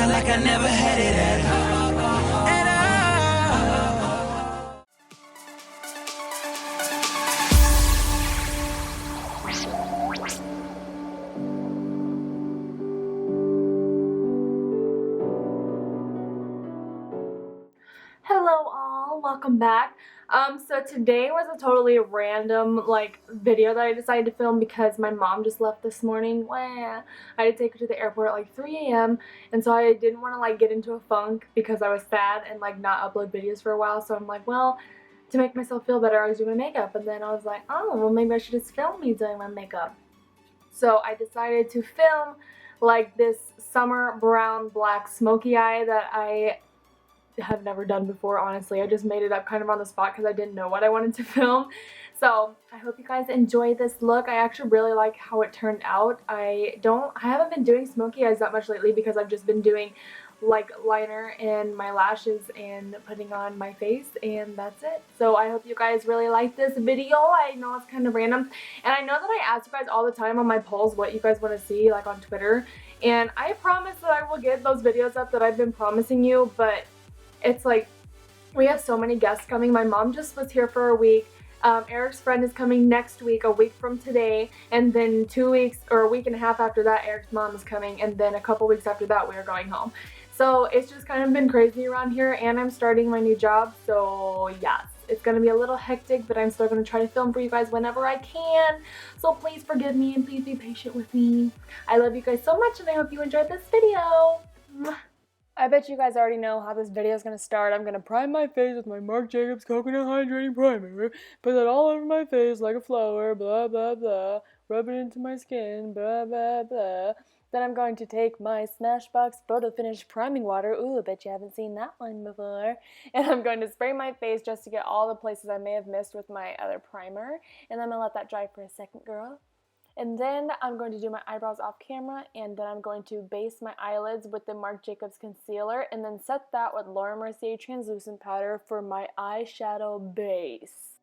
Like I never had it at Hello all, welcome back. So today was a totally random video that I decided to film because my mom just left this morning. Wah. I had to take her to the airport at like 3 a.m. and so I didn't want to get into a funk because I was sad and not upload videos for a while. So I'm like, well, to make myself feel better I was doing my makeup, and then I was like, oh well, maybe I should just film me doing my makeup. So I decided to film this summer brown black smoky eye that I have never done before. Honestly, I just made it up kind of on the spot because I didn't know what I wanted to film. So I hope you guys enjoy this look. I actually really like how it turned out. I haven't been doing smoky eyes that much lately because I've just been doing liner and my lashes and putting on my face, and that's it. So I hope you guys really like this video. I know it's kind of random, and I know that I ask you guys all the time on my polls what you guys want to see on Twitter, and I promise that I will get those videos up that I've been promising you, but it's we have so many guests coming. My mom just was here for a week. Eric's friend is coming next week, a week from today, and then 2 weeks or a week and a half after that Eric's mom is coming, and then a couple weeks after that we are going home. So it's just kind of been crazy around here, and I'm starting my new job, so yes, it's going to be a little hectic, but I'm still going to try to film for you guys whenever I can. So please forgive me and please be patient with me. I love you guys so much, and I hope you enjoyed this video. Mwah. I bet you guys already know how this video is going to start. I'm going to prime my face with my Marc Jacobs Coconut Hydrating Primer, put that all over my face like a flower, blah, blah, blah, rub it into my skin, blah, blah, blah. Then I'm going to take my Smashbox Photo Finish Priming Water, ooh, I bet you haven't seen that one before, and I'm going to spray my face just to get all the places I may have missed with my other primer, and I'm going to let that dry for a second, girl. And then I'm going to do my eyebrows off camera, and then I'm going to base my eyelids with the Marc Jacobs concealer, and then set that with Laura Mercier translucent powder for my eyeshadow base.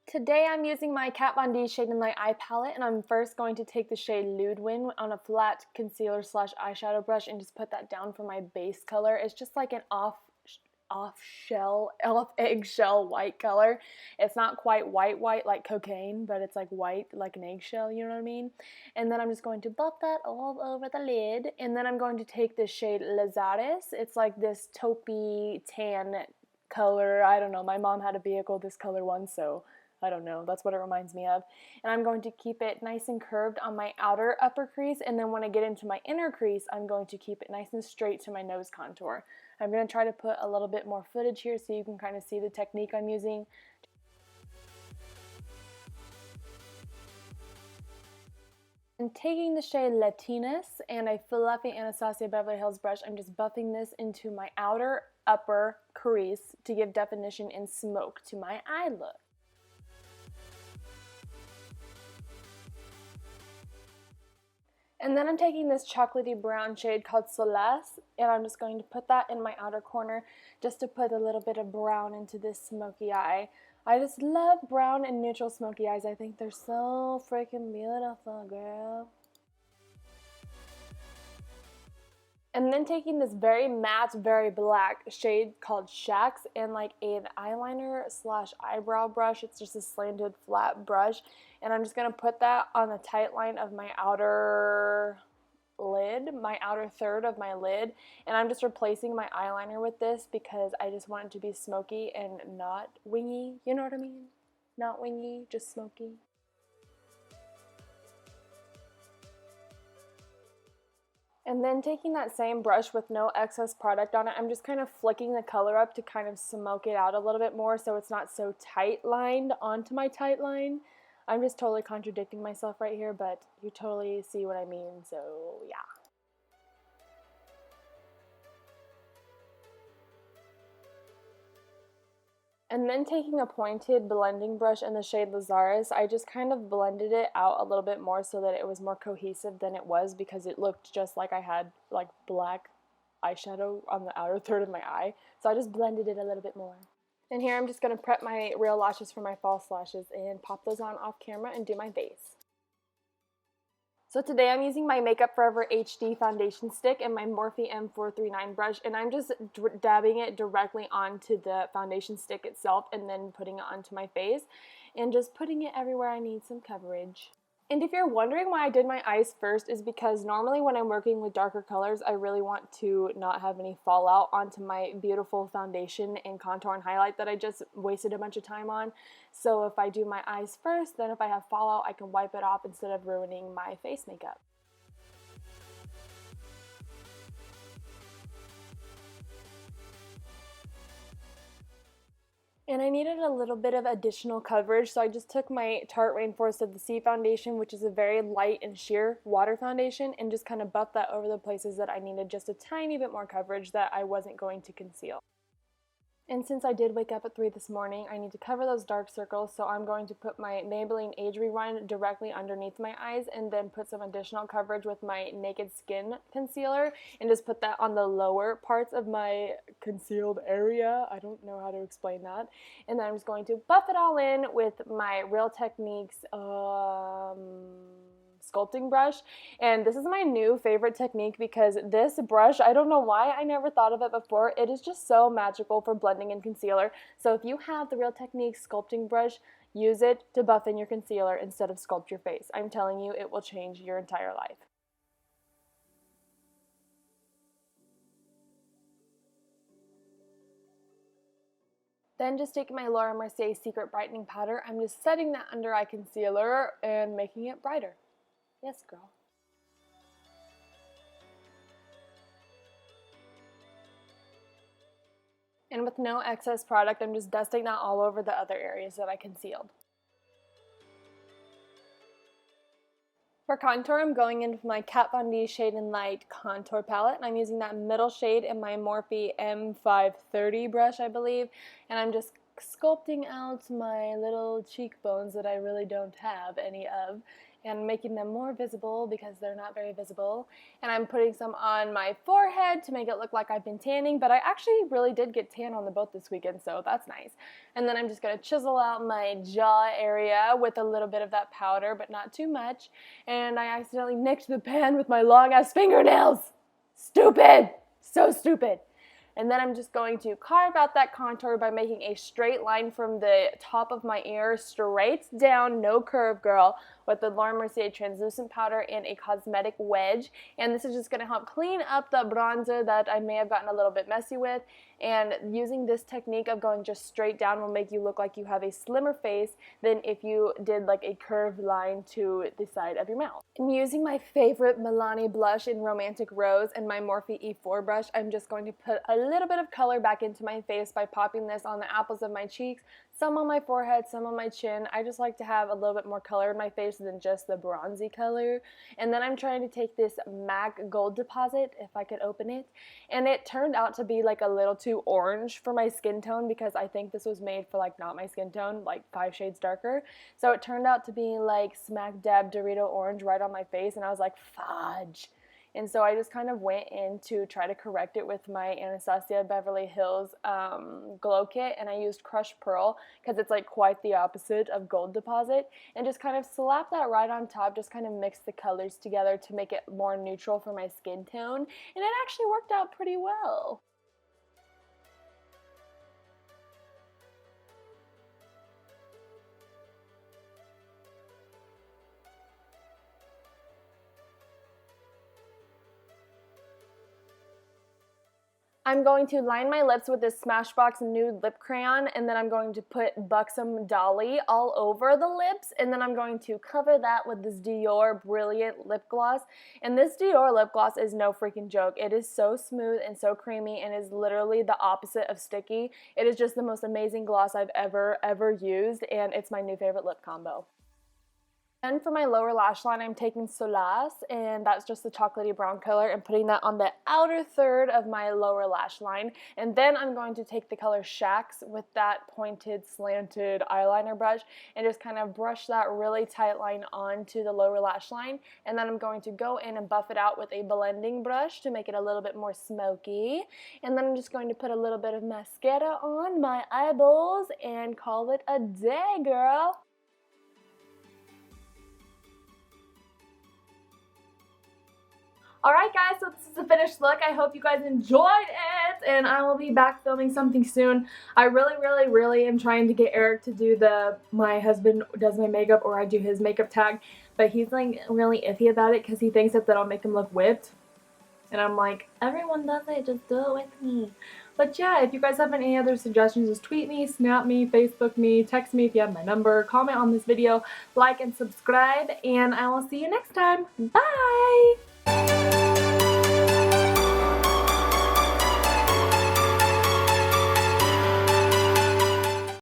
Today I'm using my Kat Von D Shade and Light eye palette, and I'm first going to take the shade Nguyen on a flat concealer slash eyeshadow brush and just put that down for my base color. It's just like an off eggshell white color. It's not quite white like cocaine, but it's like white like an eggshell, you know what I mean? And then I'm just going to buff that all over the lid, and then I'm going to take the shade Lazaris. It's like this taupey tan color. I don't know, my mom had a vehicle this color once, so I don't know, that's what it reminds me of. And I'm going to keep it nice and curved on my outer upper crease, and then when I get into my inner crease, I'm going to keep it nice and straight to my nose contour. I'm going to try to put a little bit more footage here so you can kind of see the technique I'm using. I'm taking the shade Latinas and a fluffy Anastasia Beverly Hills brush. I'm just buffing this into my outer upper crease to give definition and smoke to my eye look. And then I'm taking this chocolatey brown shade called Celeste, and I'm just going to put that in my outer corner just to put a little bit of brown into this smoky eye. I just love brown and neutral smoky eyes. I think they're so freaking beautiful, girl. And then taking this very matte, very black shade called Shacks and an eyeliner slash eyebrow brush. It's just a slanted flat brush. And I'm just going to put that on the tight line of my outer lid, my outer third of my lid. And I'm just replacing my eyeliner with this because I just want it to be smoky and not wingy. You know what I mean? Not wingy, just smoky. And then taking that same brush with no excess product on it, I'm just kind of flicking the color up to kind of smoke it out a little bit more so it's not so tight lined onto my tight line. I'm just totally contradicting myself right here, but you totally see what I mean, so yeah. And then taking a pointed blending brush in the shade Lazarus, I just kind of blended it out a little bit more so that it was more cohesive than it was, because it looked just like I had like black eyeshadow on the outer third of my eye. So I just blended it a little bit more. And here I'm just going to prep my real lashes for my false lashes and pop those on off camera and do my base. So today I'm using my Makeup Forever HD foundation stick and my Morphe M439 brush, and I'm just dabbing it directly onto the foundation stick itself and then putting it onto my face and just putting it everywhere I need some coverage. And if you're wondering why I did my eyes first, is because normally when I'm working with darker colors, I really want to not have any fallout onto my beautiful foundation and contour and highlight that I just wasted a bunch of time on. So if I do my eyes first, then if I have fallout, I can wipe it off instead of ruining my face makeup. And I needed a little bit of additional coverage, so I just took my Tarte Rainforest of the Sea foundation, which is a very light and sheer water foundation, and just kind of buffed that over the places that I needed just a tiny bit more coverage that I wasn't going to conceal. And since I did wake up at 3 this morning, I need to cover those dark circles, so I'm going to put my Maybelline Age Rewind directly underneath my eyes and then put some additional coverage with my Naked Skin concealer and just put that on the lower parts of my concealed area. I don't know how to explain that. And then I'm just going to buff it all in with my Real Techniques sculpting brush, and this is my new favorite technique because this brush, I don't know why I never thought of it before, it is just so magical for blending in concealer. So if you have the Real Techniques sculpting brush, use it to buff in your concealer instead of sculpt your face. I'm telling you, it will change your entire life. Then just taking my Laura Mercier Secret Brightening Powder, I'm just setting that under eye concealer and making it brighter. Yes, girl. And with no excess product, I'm just dusting that all over the other areas that I concealed. For contour, I'm going in with my Kat Von D Shade and Light contour palette, and I'm using that middle shade in my Morphe M530 brush, I believe, and I'm just sculpting out my little cheekbones that I really don't have any of, and making them more visible because they're not very visible. And I'm putting some on my forehead to make it look like I've been tanning, but I actually really did get tan on the boat this weekend, so that's nice. And then I'm just going to chisel out my jaw area with a little bit of that powder, but not too much. And I accidentally nicked the pan with my long-ass fingernails. Stupid! So stupid. And then I'm just going to carve out that contour by making a straight line from the top of my ear straight down, no curve, girl, with the Laura Mercier translucent powder and a cosmetic wedge. And this is just going to help clean up the bronzer that I may have gotten a little bit messy with. And using this technique of going just straight down will make you look like you have a slimmer face than if you did like a curved line to the side of your mouth. And using my favorite Milani blush in Romantic Rose and my Morphe E4 brush, I'm just going to put a little bit of color back into my face by popping this on the apples of my cheeks, some on my forehead, some on my chin. I just like to have a little bit more color in my face than just the bronzy color. And then I'm trying to take this MAC Gold Deposit, if I could open it, and it turned out to be like a little too orange for my skin tone because I think this was made for like not my skin tone, like 5 shades darker. So it turned out to be like smack dab Dorito orange right on my face, and I was like, fudge. And so I just kind of went in to try to correct it with my Anastasia Beverly Hills Glow Kit, and I used Crushed Pearl because it's like quite the opposite of Gold Deposit, and just kind of slap that right on top, just kind of mix the colors together to make it more neutral for my skin tone, and it actually worked out pretty well. I'm going to line my lips with this Smashbox Nude Lip Crayon, and then I'm going to put Buxom Dolly all over the lips, and then I'm going to cover that with this Dior Brilliant Lip Gloss. And this Dior lip gloss is no freaking joke. It is so smooth and so creamy and is literally the opposite of sticky. It is just the most amazing gloss I've ever used, and it's my new favorite lip combo. And for my lower lash line, I'm taking Solace, and that's just the chocolatey brown color, and putting that on the outer third of my lower lash line. And then I'm going to take the color Shax with that pointed, slanted eyeliner brush and just kind of brush that really tight line onto the lower lash line. And then I'm going to go in and buff it out with a blending brush to make it a little bit more smoky. And then I'm just going to put a little bit of mascara on my eyeballs and call it a day, girl. Alright guys, so this is the finished look. I hope you guys enjoyed it, and I will be back filming something soon. I really am trying to get Eric to do my husband does my makeup or I do his makeup tag, but he's like really iffy about it because he thinks that that'll make him look whipped. And I'm like, everyone does it, just do it with me. But yeah, if you guys have any other suggestions, just tweet me, snap me, Facebook me, text me if you have my number, comment on this video, like and subscribe, and I will see you next time. Bye!